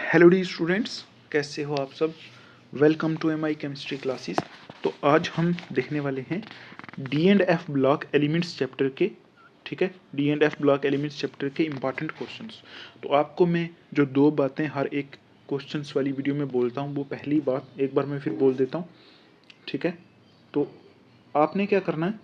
Hello D students, कैसे हो आप सब। Welcome to M I chemistry classes. तो आज हम देखने वाले हैं D and F block elements chapter के, ठीक है, D and F block elements chapter के इंपॉर्टेंट क्वेश्चंस। तो आपको मैं जो दो बातें हर एक क्वेश्चंस वाली वीडियो में बोलता हूँ, वो पहली बात एक बार मैं फिर बोल देता हूँ, ठीक है। तो आपने क्या करना है,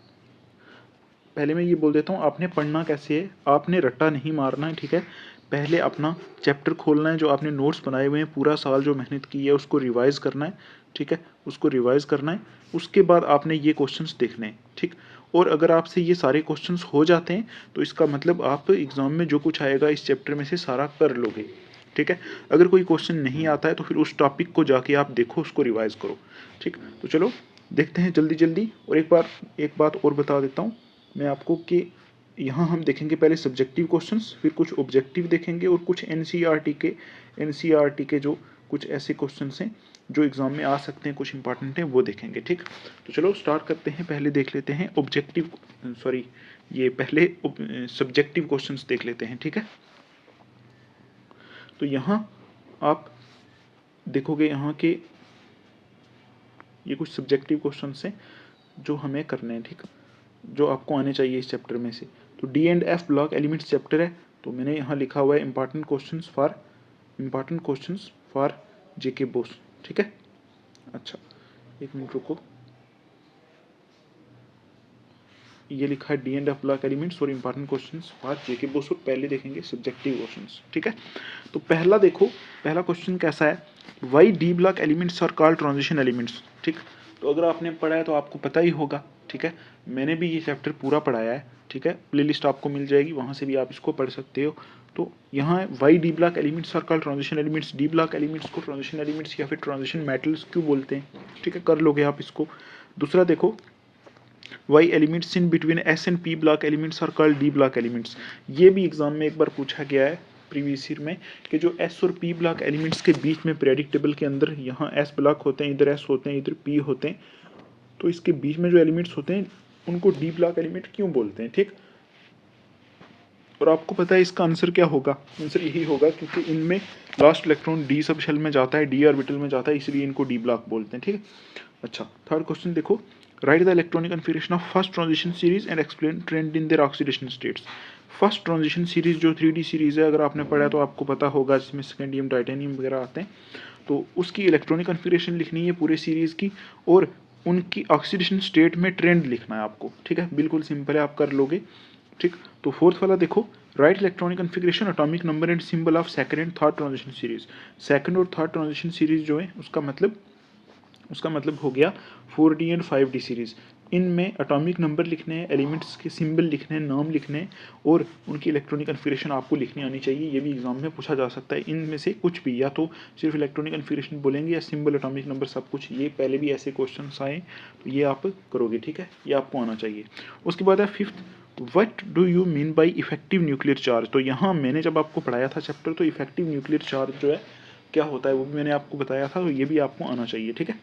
पहले मैं ये बोल देता हूँ, आपने पढ़ना कैसे है, आपने रट्टा नहीं मारना है, ठीक है। पहले अपना चैप्टर खोलना है, जो आपने नोट्स बनाए हुए हैं, पूरा साल जो मेहनत की है उसको रिवाइज करना है, ठीक है, उसको रिवाइज करना है। उसके बाद आपने ये क्वेश्चंस देखने हैं, ठीक। और अगर आपसे ये सारे क्वेश्चंस हो जाते हैं तो इसका मतलब आप एग्ज़ाम में जो कुछ आएगा इस चैप्टर में से सारा कर लोगे, ठीक है। अगर कोई क्वेश्चन नहीं आता है तो फिर उस टॉपिक को जाके आप देखो, उसको रिवाइज करो, ठीक। तो चलो देखते हैं जल्दी जल्दी। और एक बात और बता देता हूँ मैं आपको कि यहाँ हम देखेंगे पहले सब्जेक्टिव क्वेश्चंस, फिर कुछ ऑब्जेक्टिव देखेंगे और कुछ एनसीईआरटी के जो कुछ ऐसे क्वेश्चंस हैं जो एग्ज़ाम में आ सकते हैं, कुछ इंपॉर्टेंट हैं, वो देखेंगे, ठीक। तो चलो स्टार्ट करते हैं। पहले देख लेते हैं पहले सब्जेक्टिव क्वेश्चंस देख लेते हैं, ठीक है। तो यहाँ आप देखोगे यहाँ के ये कुछ सब्जेक्टिव क्वेश्चंस हैं जो हमें करने हैं, ठीक, जो आपको आने चाहिए इस चैप्टर में से। तो D and F block elements chapter है, तो मैंने यहाँ लिखा हुआ है इंपॉर्टेंट क्वेश्चंस फॉर जेके बोस, ठीक है। अच्छा, एक मिनट रुको, ये लिखा है D and F block elements और इंपॉर्टेंट क्वेश्चंस फॉर जेके बोस, और पहले देखेंगे सब्जेक्टिव क्वेश्चंस, ठीक है। तो पहला देखो, पहला क्वेश्चन कैसा है, why D block elements are called transition elements, ठीक। तो अगर आपने पढ़ा है तो आपको पता ही होगा, ठीक है। मैंने भी ये चैप्टर पूरा पढ़ाया है, ठीक है, प्लेलिस्ट आपको मिल जाएगी, वहाँ से भी आप इसको पढ़ सकते हो। तो यहाँ है why D block elements are called transition elements, D block elements को ट्रांजिशन एलिमेंट्स या फिर ट्रांजिशन मेटल्स क्यों बोलते हैं, ठीक है, कर लोगे आप इसको। दूसरा देखो, why elements in between S and P block elements are called D block elements. ये भी एग्जाम में एक बार पूछा गया है प्रीवियस ईयर में, कि जो एस और पी ब्लॉक एलिमेंट्स के बीच में पीरियोडिक टेबल के अंदर यहाँ एस ब्लॉक होते हैं, इधर एस होते हैं, इधर पी होते हैं, तो इसके बीच में जो एलिमेंट्स होते हैं उनको डी ब्लॉक एलिमेंट क्यों बोलते हैं, ठीक। और आपको पता है इसका आंसर क्या होगा, आंसर यही होगा क्योंकि इनमें last electron D sub shell में जाता है, डी ऑर्बिटल में जाता है, इसलिए इनको डी ब्लॉक बोलते हैं, ठीक है। अच्छा, थर्ड क्वेश्चन देखो, right the electronic configuration of first transition series and explain trend in their oxidation states. First transition series जो 3D सीरीज है, अगर आपने पढ़ा है तो आपको पता होगा, जिसमें स्कैंडियम टाइटेनियम वगैरह आते हैं, तो उसकी इलेक्ट्रॉनिक कन्फिगरेशन लिखनी है पूरे सीरीज की, और उनकी ऑक्सीडेशन स्टेट में ट्रेंड लिखना है आपको, ठीक है, बिल्कुल सिंपल है, आप कर लोगे, ठीक। तो फोर्थ वाला देखो, right electronic configuration, atomic number and symbol of second and third transition series. Second और थर्ड ट्रांजिशन सीरीज जो है उसका मतलब हो गया 4D एंड 5D सीरीज। इनमें एटॉमिक नंबर लिखने हैं, एलिमेंट्स के सिंबल लिखने हैं, नाम लिखने हैं, और उनकी इलेक्ट्रॉनिक कन्फिगरेशन आपको लिखनी आनी चाहिए। ये भी एग्जाम में पूछा जा सकता है, इनमें से कुछ भी, या तो सिर्फ इलेक्ट्रॉनिक कन्फिगरेशन बोलेंगे या सिंबल, एटॉमिक नंबर, सब कुछ। ये पहले भी ऐसे क्वेश्चन आए, तो ये आप करोगे, ठीक है, ये आपको आना चाहिए। उसके बाद है fifth, what do you mean by effective nuclear charge. तो यहाँ मैंने जब आपको पढ़ाया था चैप्टर, तो इफेक्टिव न्यूक्लियर चार्ज जो है क्या होता है वो भी मैंने आपको बताया था, तो ये भी आपको आना चाहिए, ठीक है।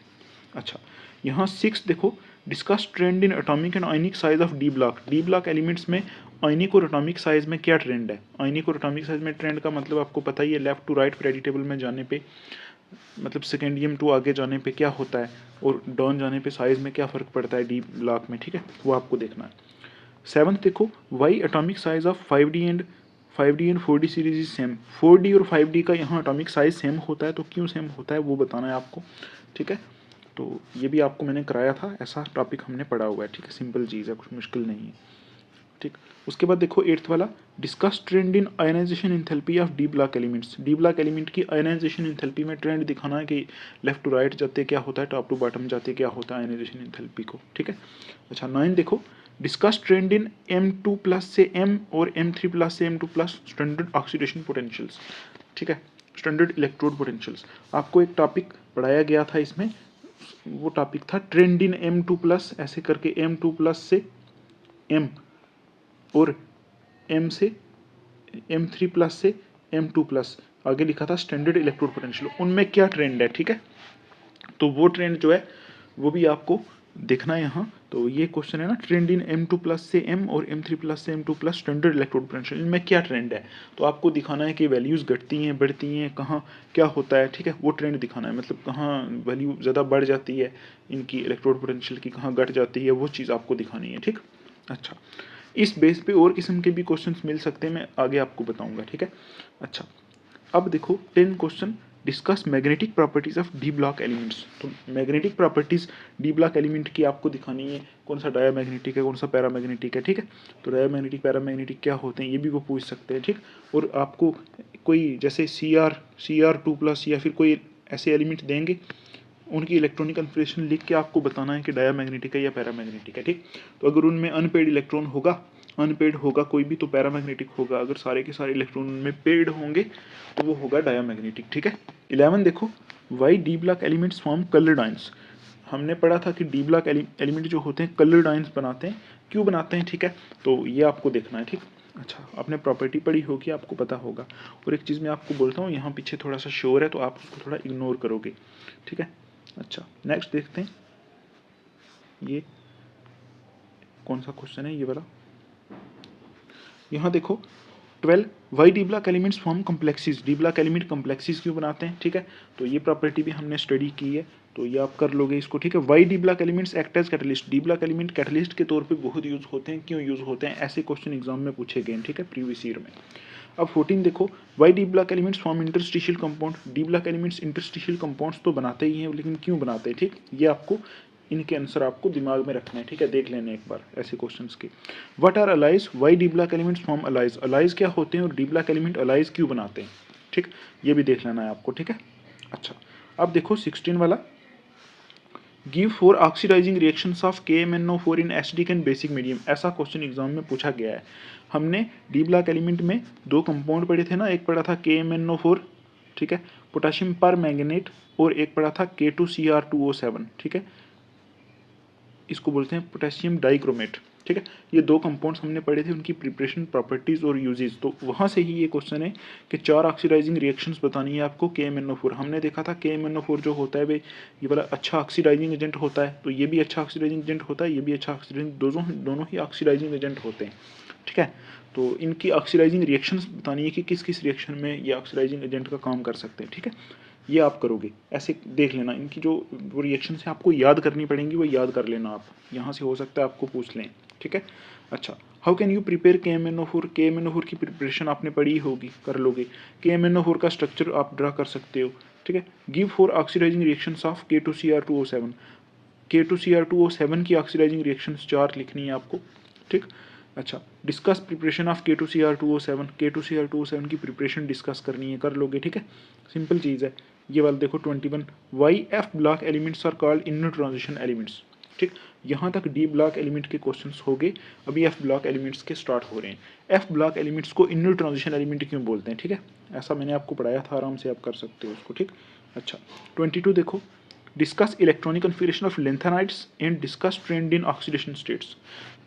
अच्छा, यहाँ सिक्स देखो, discuss trend in atomic and ionic size of D block. D block elements में आयनिक और एटॉमिक साइज में क्या ट्रेंड है। आयनिक और एटॉमिक साइज में ट्रेंड का मतलब आपको पता ही है, left to right periodic table में जाने पे, मतलब सेकेंडियम टू आगे जाने पे क्या होता है, और डाउन जाने पे साइज में क्या फ़र्क पड़ता है डी ब्लॉक में, ठीक है, वो आपको देखना है। सेवन्थ देखो, why atomic size of 5D and 4D series is same. 4D और 5D का यहाँ एटॉमिक साइज सेम होता है, तो क्यों सेम होता है वो बताना है आपको, ठीक है। तो ये भी आपको मैंने कराया था, ऐसा टॉपिक हमने पढ़ा हुआ है, ठीक है, सिंपल चीज़ है, कुछ मुश्किल नहीं है, ठीक। उसके बाद देखो एट्थ वाला, discuss trend in ionisation enthalpy of D block elements. D block element की आयनाइजेशन एंथैल्पी में ट्रेंड दिखाना है कि लेफ्ट टू राइट जाते क्या होता है, टॉप टू बॉटम जाते क्या होता है आयनाइजेशन एंथैल्पी को, ठीक है। अच्छा, 9 देखो, डिस्कस ट्रेंड इन M2+ से M और M3+ से M2+ स्टैंडर्ड ऑक्सीडेशन पोटेंशियल्स, ठीक है, स्टैंडर्ड इलेक्ट्रोड पोटेंशियल्स। आपको एक टॉपिक पढ़ाया गया था इसमें, वो टॉपिक था ट्रेंड इन M2+, ऐसे करके M2+ से M, और M से M3+ से M2+, आगे लिखा था स्टैंडर्ड इलेक्ट्रोड पोटेंशियल, उनमें क्या ट्रेंड है, ठीक है। तो वो ट्रेंड जो है वो भी आपको देखना है यहाँ। तो ये क्वेश्चन है ना, ट्रेंड इन M2 प्लस से M और M3 प्लस से M2 plus standard electrode potential, इनमें क्या ट्रेंड है। तो आपको दिखाना है कि वैल्यूज़ घटती हैं बढ़ती हैं, कहाँ क्या होता है, ठीक है, वो ट्रेंड दिखाना है। मतलब कहाँ वैल्यू ज़्यादा बढ़ जाती है इनकी इलेक्ट्रोड पोटेंशियल की, कहाँ घट जाती है, वो चीज़ आपको दिखानी है, ठीक। अच्छा, इस बेस पे और किस्म के भी क्वेश्चंस मिल सकते हैं, मैं आगे आपको बताऊंगा, ठीक है। अच्छा, अब देखो 10 question, discuss magnetic properties of D block elements. तो magnetic properties D block element की आपको दिखानी है, कौन सा डायामैग्नेटिक है, कौन सा पैरामैग्नेटिक है, ठीक है। तो डायामैग्नेटिक पैरामैग्नेटिक क्या होते हैं ये भी वो पूछ सकते हैं, ठीक। और आपको कोई जैसे सी आर 2 प्लस या फिर कोई ऐसे एलिमेंट देंगे, उनकी इलेक्ट्रॉनिक कन्फिग्रेशन लिख के आपको बताना है कि डायामैग्नेटिक है या पैरामैग्नेटिक है, ठीक। तो अगर उनमें अनपेड इलेक्ट्रॉन होगा, अनपेड होगा कोई भी, तो पैरामैग्नेटिक होगा। अगर सारे के सारे इलेक्ट्रॉन उनमें पेड होंगे तो वो होगा डायामैग्नेटिक, ठीक है। 11 देखो, why D block elements form coloured ions. हमने पढ़ा था कि डी ब्लॉक एलिमेंट जो होते हैं कलर्ड आयंस बनाते हैं, क्यों बनाते हैं, ठीक है। तो ये आपको देखना है, ठीक। अच्छा, आपने प्रॉपर्टी पढ़ी होगी, आपको पता होगा। और एक चीज़ मैं आपको बोलता हूँ, यहाँ पीछे थोड़ा सा शोर है तो आप उसको थोड़ा इग्नोर करोगे, ठीक है। अच्छा, नेक्स्ट देखते हैं, ये कौन सा क्वेश्चन है ये वाला। यहाँ देखो 12, why D block elements form complexes. D block element complexes क्यों बनाते हैं, ठीक है। तो ये प्रॉपर्टी भी हमने स्टडी की है, तो ये आप कर लोगे इसको, ठीक है। Why D block elements act as catalyst. D block element catalyst के तौर पे बहुत यूज होते हैं, क्यों यूज होते हैं, ऐसे क्वेश्चन एग्जाम में पूछे गए, ठीक है, प्रीवियस ईयर में। अब 14 देखो, why D block elements form interstitial compound. D block elements interstitial compounds तो बनाते ही हैं, लेकिन क्यों बनाते हैं, ठीक। ये आपको इनके आंसर आपको दिमाग में रखना है, ठीक है, देख लेने एक बार ऐसे क्वेश्चंस के। What are alloys, why D block elements form alloys. Alloys क्या होते हैं और डी ब्लॉक एलिमेंट अलाइज क्यों बनाते हैं, ठीक, ये भी देख लेना है आपको, ठीक है। अच्छा, अब देखो 16 वाला, give 4 oxidising reactions of KMnO4 in acidic and basic medium. ऐसा क्वेश्चन एग्जाम में पूछा गया है। हमने डी ब्लॉक एलिमेंट में दो कंपाउंड पढ़े थे ना, एक पढ़ा था KMnO4, ठीक है, पोटेशियम पर मैंगनेट, और एक पढ़ा था K2Cr2O7, ठीक है, इसको बोलते हैं पोटेशियम डाइक्रोमेट, ठीक है। ये दो कंपाउंड्स हमने पढ़े थे, उनकी प्रिपरेशन, प्रॉपर्टीज और यूजेस। तो वहाँ से ही ये क्वेश्चन है कि 4 ऑक्सीडाइजिंग रिएक्शंस बतानी है आपको KMnO4। हमने देखा था KMnO4 जो होता है वे ये वाला अच्छा ऑक्सीडाइजिंग एजेंट होता है, तो ये भी अच्छा ऑक्सीडाइजिंग एजेंट होता है, ये भी अच्छा ऑक्सीडाइजिंग, दोनों ही ऑक्सीडाइजिंग एजेंट होते हैं, ठीक है। तो इनकी ऑक्सीडाइजिंग रिएक्शंस बतानी है कि किस किस रिएक्शन में ये ऑक्सीडाइजिंग एजेंट का काम कर सकते हैं, ठीक है। ये आप करोगे, ऐसे देख लेना, इनकी जो वो रिएक्शन है आपको याद करनी पड़ेंगी, वो याद कर लेना आप, यहाँ से हो सकता है आपको पूछ लें, ठीक है। अच्छा, how can you prepare KMnO4। KMnO4 की प्रिपरेशन आपने पढ़ी होगी, कर लोगे। KMnO4 का स्ट्रक्चर आप ड्रा कर सकते हो, ठीक है। Give 4 oxidising reactions of K2Cr2O7। K2Cr2O7 की ऑक्सीडाइजिंग रिएक्शंस 4 लिखनी है आपको, ठीक। अच्छा, discuss preparation of K2Cr2O7। K2Cr2O7 की प्रिपरेशन डिस्कस करनी है, कर लोगे, ठीक है, सिंपल चीज़ है। ये वाला देखो 21, why F block elements are called inner transition elements, ठीक। यहाँ तक डी ब्लॉक एलिमेंट के क्वेश्चंस हो गए, अभी एफ ब्लॉक एलिमेंट्स के स्टार्ट हो रहे हैं। एफ ब्लॉक एलिमेंट्स को इनर ट्रांजिशन एलिमेंट क्यों बोलते हैं, ठीक है, ऐसा मैंने आपको पढ़ाया था, आराम से आप कर सकते हो उसको, ठीक। अच्छा, 22 देखो, discuss electronic configuration of lanthanides and discuss trend in oxidation states,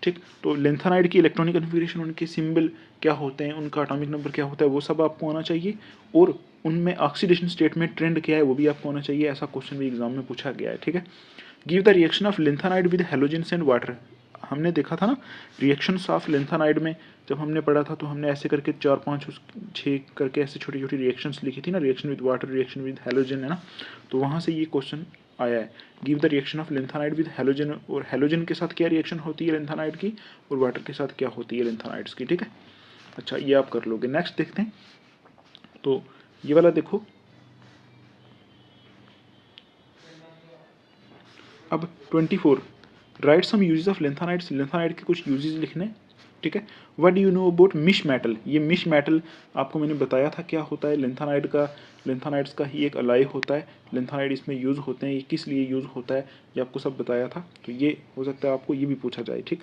ठीक। तो लेंथेनाइड की इलेक्ट्रॉनिक कन्फिगरेशन, उनके सिंबल क्या होते हैं, उनका एटॉमिक नंबर क्या होता है, वो सब आपको आना चाहिए, और उनमें ऑक्सीडेशन स्टेट में ट्रेंड क्या है वो भी आपको आना चाहिए। ऐसा क्वेश्चन भी एग्जाम में पूछा गया है, ठीक है। Give the reaction of lanthanide with halogens and water. हमने देखा था ना रिएक्शंस ऑफ लेंथेनाइड में, जब हमने पढ़ा था तो हमने ऐसे करके 4 5 6 करके ऐसे छोटी छोटी रिएक्शंस लिखी थी ना, reaction with water, reaction with halogen, है ना। तो वहाँ से ये क्वेश्चन आया है, give the reaction of lanthanide with halogen. और हेलोजन के साथ क्या रिएक्शन होती है लेंथेनाइड की, और वाटर के साथ क्या होती है लेंथेनाइड्स की, ठीक है। अच्छा, ये आप कर लोगे। नेक्स्ट देखते हैं, तो ये वाला देखो, अब 24, write some uses of lanthanides. Lanthanide के कुछ यूजेस लिखने, ठीक है। What do you know about misch metal. ये मिश मेटल आपको मैंने बताया था क्या होता है, लेंथेनाइड का, लेंथेनाइड्स का ही एक अलाई होता है। लेंथेनाइड इसमें यूज़ होते हैं, ये किस लिए यूज़ होता है ये आपको सब बताया था, तो ये हो सकता है आपको ये भी पूछा जाए, ठीक।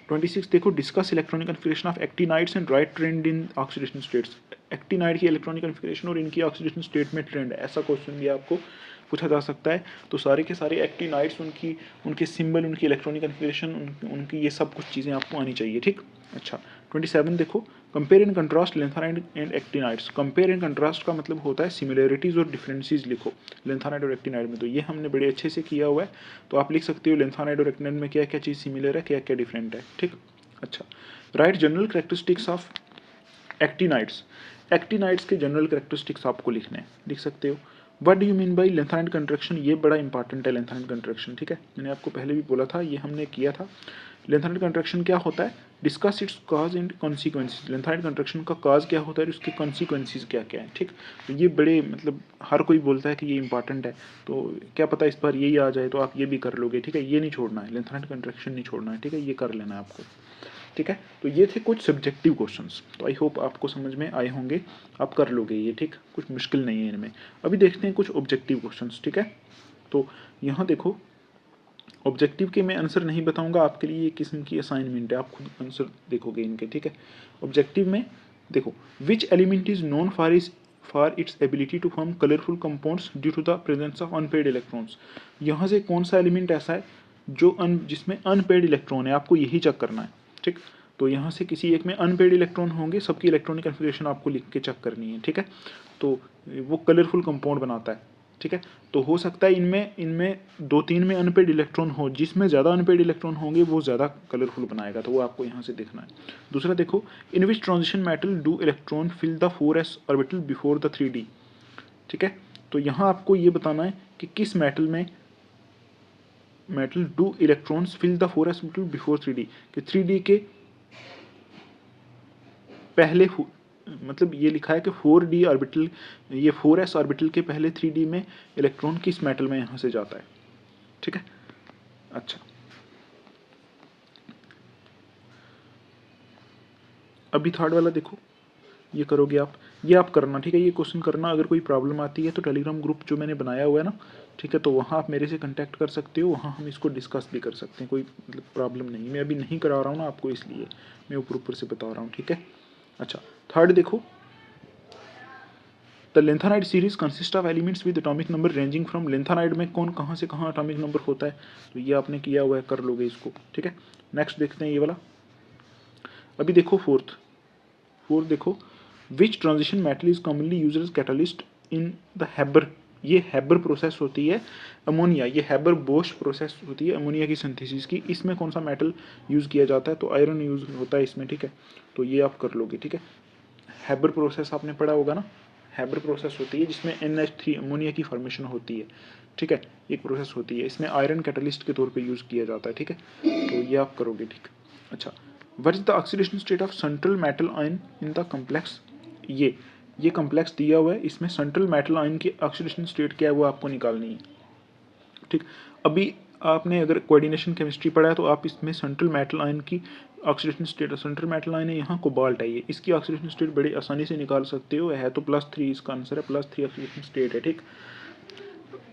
26 देखो, discuss electronic configuration of actinides and right trend in oxidation states. Actinide की इलेक्ट्रॉनिक कन्फिगरेशन और इनकी ऑक्सीडेशन स्टेट में ट्रेंड, ऐसा क्वेश्चन भी आपको पूछा जा सकता है। तो सारे के सारे एक्टिनाइड्स, उनके सिंबल, उनकी इलेक्ट्रॉनिक कन्फिगरेशन, उनकी ये सब कुछ चीज़ें आपको आनी चाहिए, ठीक। अच्छा, 27 देखो, compare and contrast lanthanide and actinides. Compare and contrast का मतलब होता है सिमिलरिटीज और डिफरेंसेस लिखो लेंथेनाइड और एक्टिनाइड में। तो ये हमने बड़े अच्छे से किया हुआ है, तो आप लिख सकते हो लेंथेनाइड और एक्टिनाइड में क्या क्या चीज़ सिमिलर है, क्या क्या डिफरेंट है। ठीक, अच्छा, right general characteristics of actinides. Actinides के जनरल कैरेक्टरिस्टिक्स आपको लिखने हैं, लिख सकते हो। What do you mean by lanthanide contraction, ये बड़ा इंपॉर्टेंट है लेंथेनाइड कंट्रैक्शन। ठीक है, मैंने आपको पहले भी बोला था, ये हमने किया था। लेंथेनाइड कंट्रैक्शन क्या होता है, discuss it's cause and consequences. Lanthanide contraction का कॉज क्या होता है और उसके कॉन्सिक्वेंसेज क्या क्या है। ठीक, तो ये बड़े मतलब हर कोई बोलता है कि ये इंपॉर्टेंट है, तो क्या पता इस बार यही आ जाए तो आप ये भी कर लोगे। ठीक है, ये नहीं छोड़ना है, लेंथेनाइड कंट्रैक्शन नहीं छोड़ना है। ठीक है, ये कर लेना है आपको। ठीक है, तो ये थे कुछ सब्जेक्टिव क्वेश्चंस, तो आई होप आपको समझ में आए होंगे, आप कर लोगे ये। ठीक, कुछ मुश्किल नहीं है इनमें। अभी देखते हैं कुछ ऑब्जेक्टिव क्वेश्चंस। ठीक है, तो यहाँ देखो, ऑब्जेक्टिव के मैं आंसर नहीं बताऊंगा, आपके लिए ये किस्म की असाइनमेंट है, आप खुद आंसर देखोगे इनके। ठीक है, ऑब्जेक्टिव में देखो, which element is known for its ability to form colourful compounds due to the presence of unpaired electrons. यहाँ से कौन सा एलिमेंट ऐसा है जो जिसमें अनपेड इलेक्ट्रॉन है, आपको यही चेक करना है। ठीक, तो यहाँ से किसी एक में अनपेड इलेक्ट्रॉन होंगे, सबकी इलेक्ट्रॉनिक कन्फिग्रेशन आपको लिख के चेक करनी है। ठीक है, तो वो कलरफुल कंपाउंड बनाता है। ठीक है, तो हो सकता है इनमें 2-3 में अनपेड इलेक्ट्रॉन हो, जिसमें ज़्यादा अनपेड इलेक्ट्रॉन होंगे वो ज़्यादा कलरफुल बनाएगा, तो वो आपको यहाँ से देखना है। दूसरा देखो, in which transition metal do electron fill the 4s orbital before the 3d। ठीक है, तो यहाँ आपको ये बताना है कि किस मेटल में metal do electrons fill the 4s orbital before 3d, कि 3d के पहले मतलब ये लिखा है कि 4d ऑर्बिटल, ये 4s ऑर्बिटल के पहले 3d में इलेक्ट्रॉन किस मेटल में यहाँ से जाता है। ठीक है, अच्छा, अभी थर्ड वाला देखो, ये करोगे आप, ये आप करना। ठीक है, ये क्वेश्चन करना। अगर कोई प्रॉब्लम आती है तो टेलीग्राम ग्रुप जो मैंने बनाया हुआ है ना, ठीक है, तो वहाँ आप मेरे से कांटेक्ट कर सकते हो, वहाँ हम इसको डिस्कस भी कर सकते हैं, कोई मतलब प्रॉब्लम नहीं। मैं अभी नहीं करा रहा हूँ ना आपको, इसलिए मैं ऊपर ऊपर से बता रहा हूँ। ठीक है, अच्छा, थर्ड देखो, the lanthanide series consist of elements with atomic number ranging from. Lanthanide में कौन कहाँ से कहाँ एटॉमिक नंबर होता है, तो ये आपने किया हुआ है, कर लोगे इसको। ठीक है, नेक्स्ट देखते हैं ये वाला। अभी देखो फोर्थ देखो, which transition metal is commonly used as catalyst in the Haber. ये हैबर प्रोसेस होती है अमोनिया, ये हैबर बोश प्रोसेस होती है अमोनिया की सिंथेसिस की। इसमें कौन सा मेटल यूज़ किया जाता है, तो आयरन यूज़ होता है इसमें। ठीक है, तो ये आप कर लोगे। ठीक है, हैबर प्रोसेस आपने पढ़ा होगा ना, हैबर प्रोसेस होती है जिसमें NH3 अमोनिया की फॉर्मेशन होती है। ठीक है, एक प्रोसेस होती है, इसमें आयरन कैटलिस्ट के तौर पे यूज़ किया जाता है। ठीक है, तो ये आप करोगे। ठीक, अच्छा, what is the oxidation state of central metal ion in the complex. ये कम्प्लेक्स दिया हुआ है, इसमें सेंट्रल मेटल आयन की ऑक्सीडेशन स्टेट क्या है वो आपको निकालनी है। ठीक, अभी आपने अगर कोऑर्डिनेशन केमिस्ट्री पढ़ा है तो आप इसमें सेंट्रल मेटल आयन की oxidation state, central metal ion है यहाँ कोबाल्ट है, ये इसकी ऑक्सीडेशन स्टेट बड़ी आसानी से निकाल सकते हो, है तो +3 इसका आंसर है, +3 ऑक्सीडेशन स्टेट है। ठीक,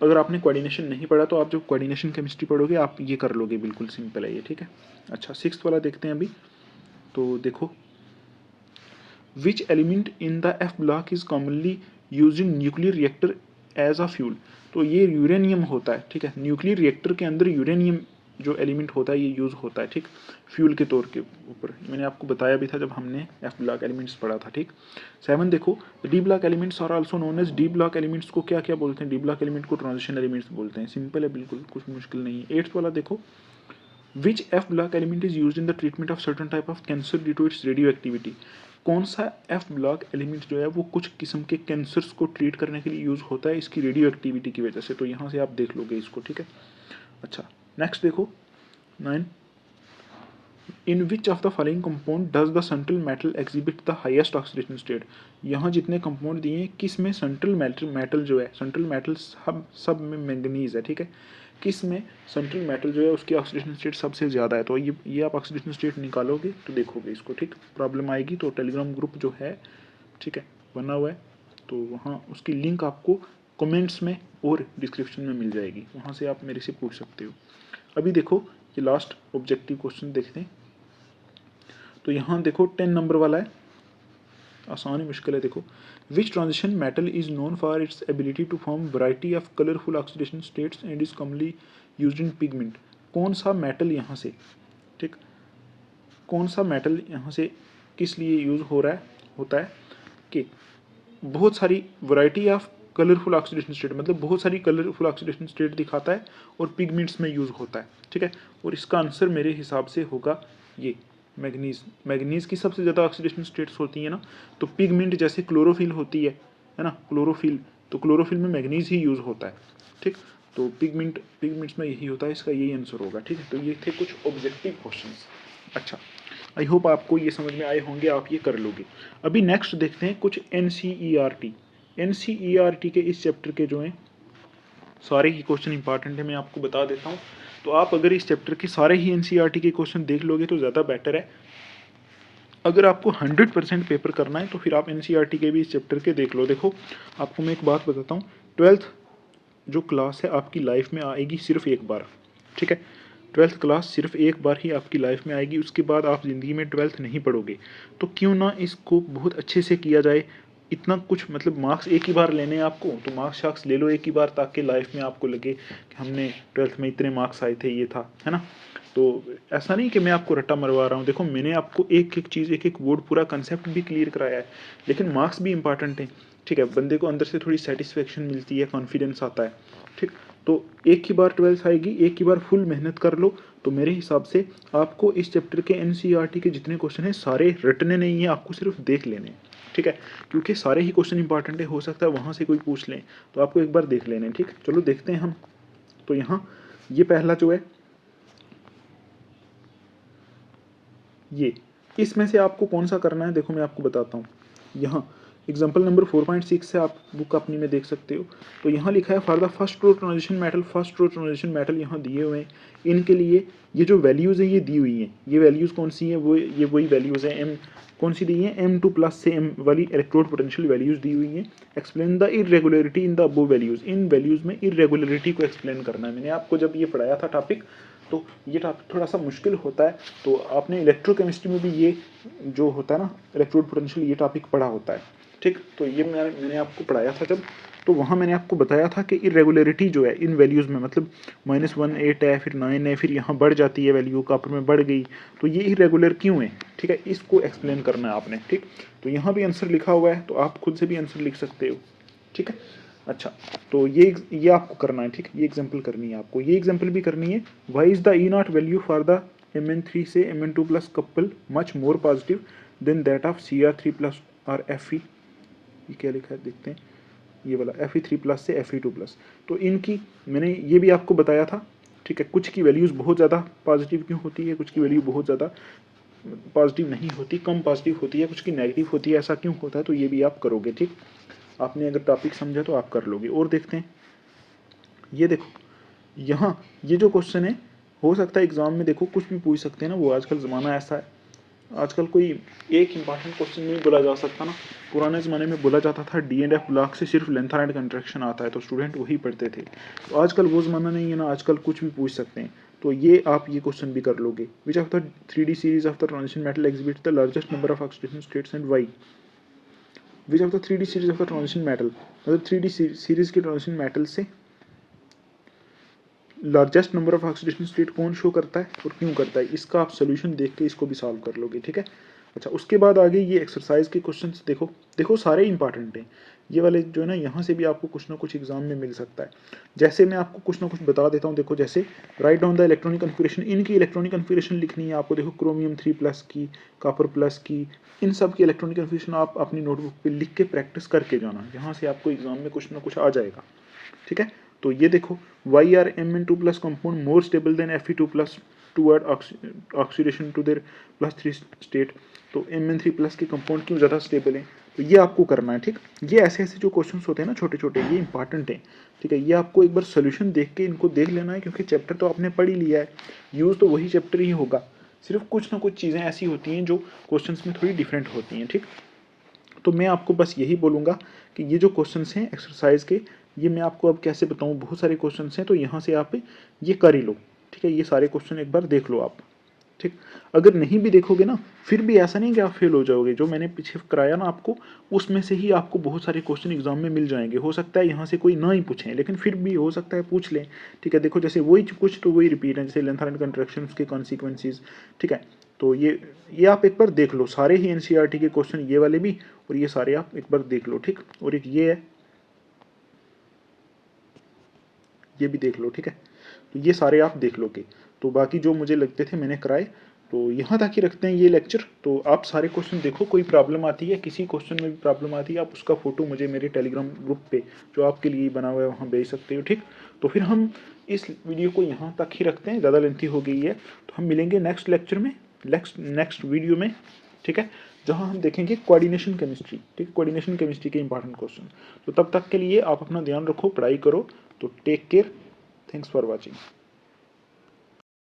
अगर आपने कोऑर्डिनेशन नहीं पढ़ा तो आप जब कोऑर्डिनेशन केमिस्ट्री पढ़ोगे आप ये कर लोगे, बिल्कुल सिंपल है ये। ठीक है, अच्छा, सिक्स्थ वाला देखते हैं अभी। तो देखो, which element in the F block is commonly use in nuclear reactor as a fuel. तो ये यूरेनियम होता है। ठीक है, न्यूक्लियर रिएक्टर के अंदर यूरेनियम जो एलिमेंट होता है ये यूज़ होता है। ठीक, फ्यूल के तौर के ऊपर मैंने आपको बताया भी था जब हमने F ब्लॉक एलिमेंट्स पढ़ा था। ठीक, 7 देखो, D block elements are also known as. D block elements को क्या क्या बोलते हैं, डी ब्लॉक एलिमेंट को ट्रांजिशन एलिमेंट्स बोलते हैं। सिंपल है बिल्कुल, कुछ मुश्किल नहीं है। 8th वाला देखो, which F block element is use in the treatment of certain type of cancer due to its radioactivity. कौन सा F ब्लॉक एलिमेंट जो है वो कुछ किस्म के कैंसर्स को ट्रीट करने के लिए यूज़ होता है इसकी रेडियो एक्टिविटी की वजह से, तो यहाँ से आप देख लोगे इसको। ठीक है, अच्छा, नेक्स्ट देखो 9, in which of the following compound does the central metal exhibit the highest oxidation state. यहाँ जितने कंपाउंड दिए हैं किस में सेंट्रल मेटल जो है, सेंट्रल मेटल सब में मैंगनीज है। ठीक है, किस में सेंट्रल मेटल जो है उसकी ऑक्सीडेशन स्टेट सबसे ज़्यादा है, तो ये आप ऑक्सीडेशन स्टेट निकालोगे तो देखोगे इसको। ठीक, प्रॉब्लम आएगी तो टेलीग्राम ग्रुप जो है, ठीक है, बना हुआ है, तो वहाँ उसकी लिंक आपको कमेंट्स में और डिस्क्रिप्शन में मिल जाएगी, वहाँ से आप मेरे से पूछ सकते हो। अभी देखो ये लास्ट ऑब्जेक्टिव क्वेश्चन देखते हैं। तो यहाँ देखो 10 नंबर वाला है, आसान ही मुश्किल है। देखो, which transition metal is known for its ability to form variety of colourful oxidation states and is commonly used in pigment. कौन सा मेटल यहाँ से, ठीक, कौन सा मेटल यहाँ से किस लिए यूज़ हो रहा है होता है कि बहुत सारी variety of colourful oxidation state, मतलब बहुत सारी कलरफुल ऑक्सीडेशन स्टेट दिखाता है और पिगमेंट्स में यूज़ होता है, ठीक है। और इसका आंसर मेरे हिसाब से होगा ये मैग्नीज। मैग्नीज की सबसे ज़्यादा ऑक्सीडेशन स्टेट्स होती है ना, तो पिगमेंट जैसे क्लोरोफिल होती है ना, क्लोरोफिल, तो क्लोरोफिल में मैग्नीज ही यूज़ होता है, ठीक। तो पिगमेंट्स में यही होता है, इसका यही आंसर होगा, ठीक है। तो ये थे कुछ ऑब्जेक्टिव क्वेश्चंस। अच्छा, आई होप आपको ये समझ में आए होंगे, आप ये कर लोगे। अभी नेक्स्ट देखते हैं कुछ NCERT के इस चैप्टर के जो हैं सारे ही क्वेश्चन इंपॉर्टेंट है, मैं आपको बता देता हूँ। तो आप अगर इस चैप्टर के सारे ही NCERT के क्वेश्चन देख लोगे तो ज़्यादा बेटर है। अगर आपको 100% पेपर करना है तो फिर आप NCERT के भी इस चैप्टर के देख लो। देखो आपको मैं एक बात बताता हूँ, 12th जो क्लास है आपकी लाइफ में आएगी सिर्फ एक बार, ठीक है। 12th क्लास सिर्फ एक बार ही आपकी लाइफ में आएगी, उसके बाद आप ज़िंदगी में 12th नहीं पढ़ोगे। तो क्यों ना इसको बहुत अच्छे से किया जाए। इतना कुछ मतलब मार्क्स एक ही बार लेने हैं आपको, तो मार्क्स ले लो एक ही बार, ताकि लाइफ में आपको लगे कि हमने 12th में इतने मार्क्स आए थे, ये था, है ना। तो ऐसा नहीं कि मैं आपको रट्टा मरवा रहा हूँ। देखो मैंने आपको एक एक चीज़, एक एक वर्ड, पूरा कंसेप्ट भी क्लियर कराया है, लेकिन मार्क्स भी इंपॉर्टेंट है, ठीक है। बंदे को अंदर से थोड़ी सेटिस्फेक्शन मिलती है, कॉन्फिडेंस आता है, ठीक। तो एक ही बार 12th आएगी, एक ही बार फुल मेहनत कर लो। तो मेरे हिसाब से आपको इस चैप्टर के NCERT के जितने क्वेश्चन हैं सारे रटने नहीं है, आपको सिर्फ देख लेने हैं, ठीक है। क्योंकि सारे ही क्वेश्चन इंपॉर्टेंट है, हो सकता है वहाँ से कोई पूछ लें, तो आपको एक बार देख लेने हैं, ठीक। चलो देखते हैं हम। तो यहाँ ये पहला जो है, ये इसमें से आपको कौन सा करना है, देखो मैं आपको बताता हूँ। यहाँ एग्जाम्पल नंबर 4.6 से आप बुक अपनी में देख सकते हो। तो यहाँ लिखा है for the first row transition metal, first row transition metal यहाँ दिए हुए हैं। इनके लिए ये जो वैल्यूज़ है ये दी हुई हैं। ये वैल्यूज़ कौन सी हैं, वो ये वही वैल्यूज़ हैं। एम कौन सी दी है, M2+ से M वाली इलेक्ट्रोड पोटेंशियल वैल्यूज़ दी हुई हैं। Explain the irregularity in the above values, in values में इरेगुलरिटी को एक्सप्लेन करना है। मैंने आपको जब ये पढ़ाया था टॉपिक, तो ये टॉपिक थोड़ा सा मुश्किल होता है। तो आपने इलेक्ट्रोकेमिस्ट्री में भी ये जो होता है ना इलेक्ट्रोड पोटेंशियल, ये टॉपिक पढ़ा होता है, ठीक। तो ये मैंने आपको पढ़ाया था जब, तो वहाँ मैंने आपको बताया था कि इरेगुलरिटी जो है इन वैल्यूज़ में, मतलब -1 8 है, फिर 9 है, फिर यहाँ बढ़ जाती है वैल्यू, कॉपर में बढ़ गई, तो ये इरेगुलर क्यों है, ठीक है। इसको एक्सप्लेन करना है आपने, ठीक। तो यहाँ भी आंसर लिखा हुआ है, तो आप खुद से भी आंसर लिख सकते हो, ठीक है। अच्छा, तो ये आपको करना है, ठीक। ये एग्जांपल करनी है आपको, ये एग्जांपल भी करनी है। Why is the E0 value for the Mn3 से Mn2+ couple much more positive than that of Cr3+ और Fe। ये क्या लिखा है देखते हैं, ये वाला Fe3+ से Fe2+। तो इनकी मैंने ये भी आपको बताया था, ठीक है। कुछ की वैल्यूज़ बहुत ज़्यादा पॉजिटिव क्यों होती है, कुछ की वैल्यू बहुत ज़्यादा पॉजिटिव नहीं होती, कम पॉजिटिव होती है, कुछ की नेगेटिव होती है, ऐसा क्यों होता है। तो ये भी आप करोगे, ठीक। आपने अगर टॉपिक समझा तो आप कर लोगे। और देखते हैं, ये देखो यहाँ ये जो क्वेश्चन है, हो सकता है एग्जाम में देखो कुछ भी पूछ सकते हैं ना, वो आजकल ज़माना ऐसा है, आजकल कोई एक इंपॉर्टेंट क्वेश्चन नहीं बोला जा सकता ना। पुराने ज़माने में बोला जाता था D&F ब्लॉक से सिर्फ लेंथ एंड कंट्रैक्शन आता है, तो स्टूडेंट वही पढ़ते थे। तो आजकल वो ज़माना नहीं है ना, आजकल कुछ भी पूछ सकते हैं। तो ये आप ये क्वेश्चन भी कर लोगे। Which of the 3D series of the transition metal exhibit the largest number of oxidation states and why. Which of the 3D series of the transition metal, मतलब 3D सीरीज के ट्रांजिशन मेटल से largest number of oxidation state कौन show करता है और क्यों करता है, इसका आप सोल्यूशन देख के इसको भी सॉल्व कर लोगे, ठीक है। अच्छा, उसके बाद आगे ये एक्सरसाइज के क्वेश्चंस देखो सारे इंपॉर्टेंट हैं। ये वाले जो है ना, यहाँ से भी आपको कुछ ना कुछ एग्जाम में मिल सकता है। जैसे मैं आपको कुछ ना कुछ बता देता हूँ। देखो जैसे write down the electronic configuration, इनकी इलेक्ट्रॉनिक कन्फिगरेशन लिखनी है आपको। देखो क्रोमियम 3+ की, कॉपर प्लस की, इन सब की इलेक्ट्रॉनिक कन्फिगरेशन आप अपनी नोटबुक पे लिख के प्रैक्टिस करके जाना, यहाँ से आपको एग्जाम में कुछ ना कुछ आ जाएगा, ठीक है। तो ये देखो why are Mn2+ compound more stable than Fe2+ toward oxidation to their +3 state. तो Mn3+ के कंपाउंड क्यों ज़्यादा स्टेबल हैं, तो ये आपको करना है, ठीक। ये ऐसे ऐसे जो क्वेश्चंस होते हैं ना छोटे छोटे, ये इंपॉर्टेंट हैं, ठीक है। ये आपको एक बार सोल्यूशन देख के इनको देख लेना है, क्योंकि चैप्टर तो आपने पढ़ ही लिया है, यूज़ तो वही चैप्टर ही होगा, सिर्फ कुछ ना कुछ चीज़ें ऐसी होती हैं जो क्वेश्चंस में थोड़ी डिफरेंट होती हैं, ठीक। तो मैं आपको बस यही बोलूँगा कि ये जो क्वेश्चंस हैं एक्सरसाइज के, ये मैं आपको अब कैसे बताऊँ, बहुत सारे क्वेश्चंस हैं, तो यहाँ से आप ये कर ही लो, ठीक है। ये सारे क्वेश्चन एक बार देख लो आप, ठीक। अगर नहीं भी देखोगे ना, फिर भी ऐसा नहीं कि आप फेल हो जाओगे। जो मैंने पीछे कराया ना आपको, उसमें से ही आपको बहुत सारे क्वेश्चन एग्जाम में मिल जाएंगे। हो सकता है यहाँ से कोई ना ही पूछें, लेकिन फिर भी हो सकता है पूछ लें, ठीक है। देखो जैसे वही कुछ तो वही रिपीट है, जैसे लेंथ एंड कंट्रैक्शन, उसके कॉन्सिक्वेंसेज, ठीक है। तो ये आप एक बार देख लो, सारे ही एनसीईआरटी के क्वेश्चन, ये वाले भी और ये सारे आप एक बार देख लो, ठीक। और एक ये है, ये भी देख लो, ठीक है। तो ये सारे आप देख लोगे। तो बाकी जो मुझे लगते थे मैंने कराए। तो यहाँ तक ही रखते हैं ये लेक्चर। तो आप सारे क्वेश्चन देखो, कोई प्रॉब्लम आती है, किसी क्वेश्चन में भी प्रॉब्लम आती है, आप उसका फोटो मुझे मेरे टेलीग्राम ग्रुप पे जो आपके लिए बना हुआ है वहाँ भेज सकते हो, ठीक। तो फिर हम इस वीडियो को यहाँ तक ही रखते हैं, ज़्यादा लेंथी हो गई है। तो हम मिलेंगे नेक्स्ट लेक्चर में, नेक्स्ट वीडियो में, ठीक है, जहाँ हम देखेंगे कोऑर्डिनेशन केमिस्ट्री, ठीक, कोऑर्डिनेशन केमिस्ट्री के इंपॉर्टेंट क्वेश्चन। तो तब तक के लिए आप अपना ध्यान रखो, पढ़ाई करो। तो take care, thanks for watching.